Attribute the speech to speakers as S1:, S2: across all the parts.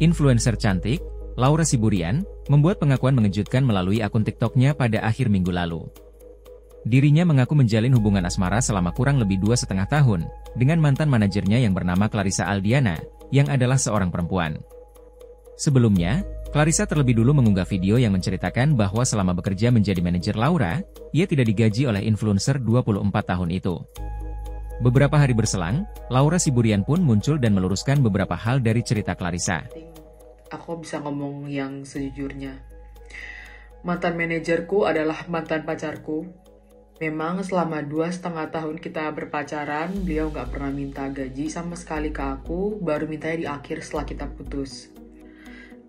S1: Influencer cantik, Laura Siburian, membuat pengakuan mengejutkan melalui akun TikTok-nya pada akhir minggu lalu. Dirinya mengaku menjalin hubungan asmara selama kurang lebih 2,5 tahun, dengan mantan manajernya yang bernama Clarissa Aldiana, yang adalah seorang perempuan. Sebelumnya, Clarissa terlebih dulu mengunggah video yang menceritakan bahwa selama bekerja menjadi manajer Laura, ia tidak digaji oleh influencer 24 tahun itu. Beberapa hari berselang, Laura Siburian pun muncul dan meluruskan beberapa hal dari cerita Clarissa.
S2: Aku bisa ngomong yang sejujurnya. Mantan manajerku adalah mantan pacarku. Memang selama 2,5 tahun kita berpacaran, beliau nggak pernah minta gaji sama sekali ke aku, baru mintanya di akhir setelah kita putus.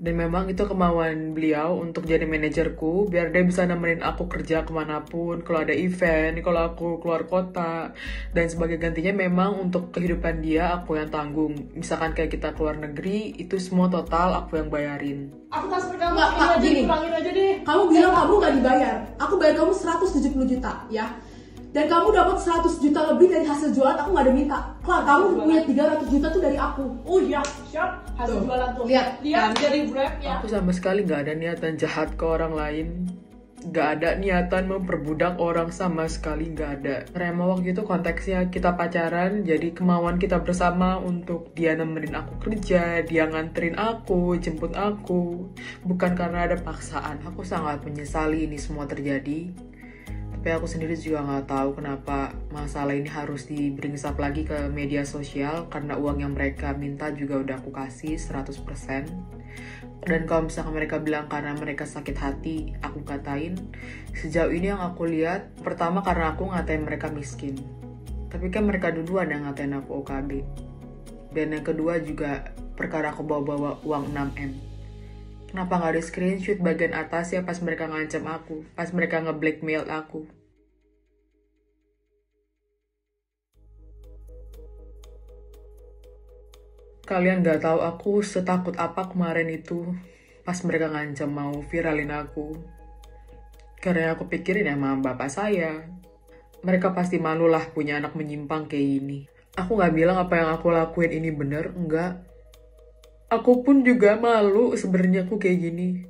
S2: Dan memang itu kemauan beliau untuk jadi manajerku, biar dia bisa nemenin aku kerja kemanapun, kalau ada event, kalau aku keluar kota. Dan sebagai gantinya memang untuk kehidupan dia, aku yang tanggung. Misalkan kayak kita keluar negeri, itu semua total aku yang bayarin.
S3: Aku transfer kamu,
S4: Kak, gini.
S3: kurangin aja deh.
S4: Kamu bilang kamu nggak dibayar. Aku bayar kamu 170 juta, ya. Dan kamu dapat 100 juta lebih dari hasil jualan, aku nggak ada minta. Kak, kamu punya 300 juta tuh dari aku.
S3: Oh iya, siap. Hasil
S4: Tuh,
S3: jualan tuh.
S4: lihat,
S3: Lihat
S4: kan?
S3: jadi Grab ya.
S2: Aku sama sekali nggak ada niatan jahat ke orang lain. Nggak ada niatan memperbudak orang sama sekali, nggak ada. Karena emang waktu itu konteksnya kita pacaran, jadi kemauan kita bersama untuk dia nemenin aku kerja, dia nganterin aku, jemput aku. Bukan karena ada paksaan. Aku sangat menyesali ini semua terjadi. Tapi aku sendiri juga nggak tahu kenapa masalah ini harus diberingsap lagi ke media sosial, karena uang yang mereka minta juga udah aku kasih 100%. Dan kalau misalkan mereka bilang karena mereka sakit hati, aku katain, sejauh ini yang aku lihat, pertama karena aku ngatain mereka miskin. Tapi kan mereka duluan yang ngatain aku OKB. Dan yang kedua juga perkara aku bawa-bawa uang 6M. Kenapa nggak ada screenshot bagian atasnya pas mereka ngancam aku, pas mereka nge-blackmail aku? Kalian nggak tahu aku setakut apa kemarin itu pas mereka ngancam mau viralin aku. Karena aku pikirin ya mama bapak saya. Mereka pasti malu lah punya anak menyimpang kayak gini. Aku nggak bilang apa yang aku lakuin ini bener, enggak. Aku pun juga malu sebenarnya aku kayak gini.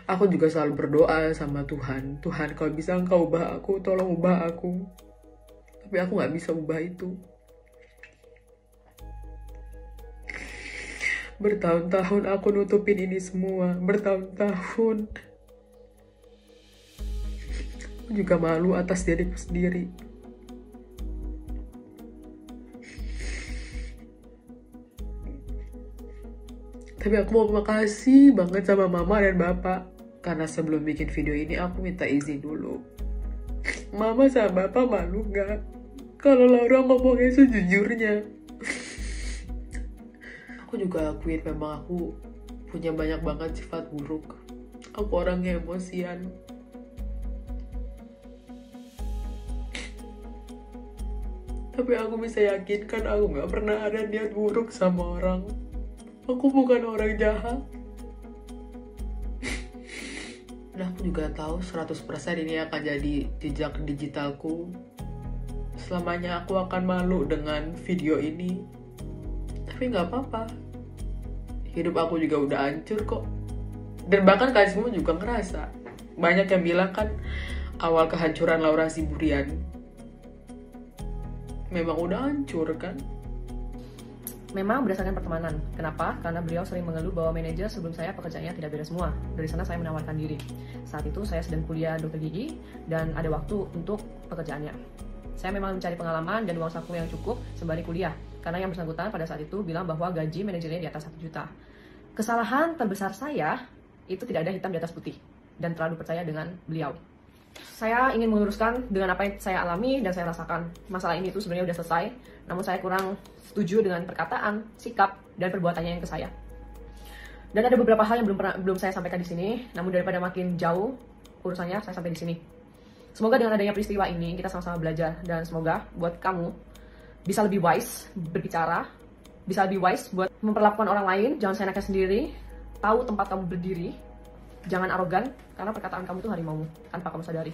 S2: Aku juga selalu berdoa sama Tuhan. Tuhan, kalau bisa engkau ubah aku, tolong ubah aku. Tapi aku nggak bisa ubah itu. Bertahun-tahun aku nutupin ini semua. Bertahun-tahun. Aku juga malu atas diriku sendiri. Tapi aku mau makasih banget sama mama dan bapak. Karena sebelum bikin video ini aku minta izin dulu. Mama sama bapak malu gak? Kalau Laura ngomongnya sejujurnya. Aku juga akuin memang aku punya banyak banget sifat buruk. Aku orangnya emosian. Tapi aku bisa yakinkan aku gak pernah ada niat buruk sama orang. Aku bukan orang jahat. Dan aku juga tahu 100% ini akan jadi jejak digitalku. Selamanya aku akan malu dengan video ini. Tapi nggak apa-apa. Hidup aku juga udah hancur kok. Dan bahkan kalian semua juga ngerasa. Banyak yang bilang kan awal kehancuran Laura Siburian memang udah hancur kan.
S5: Memang berdasarkan pertemanan. Kenapa? Karena beliau sering mengeluh bahwa manajer sebelum saya pekerjaannya tidak beres semua. Dari sana saya menawarkan diri. Saat itu saya sedang kuliah dokter gigi dan ada waktu untuk pekerjaannya. Saya memang mencari pengalaman dan uang saku yang cukup sembari kuliah. Karena yang bersangkutan pada saat itu bilang bahwa gaji manajernya di atas 1 juta. Kesalahan terbesar saya itu tidak ada hitam di atas putih dan terlalu percaya dengan beliau. Saya ingin meluruskan dengan apa yang saya alami dan saya rasakan. Masalah ini itu sebenarnya sudah selesai, namun saya kurang setuju dengan perkataan, sikap, dan perbuatannya yang ke saya. Dan ada beberapa hal yang belum saya sampaikan di sini, namun daripada makin jauh urusannya, saya sampai di sini. Semoga dengan adanya peristiwa ini kita sama-sama belajar, dan semoga buat kamu bisa lebih wise berbicara, bisa lebih wise buat memperlakukan orang lain, jangan seenaknya sendiri, tahu tempat kamu berdiri, jangan arogan, karena perkataan kamu itu harimaumu tanpa kamu sadari.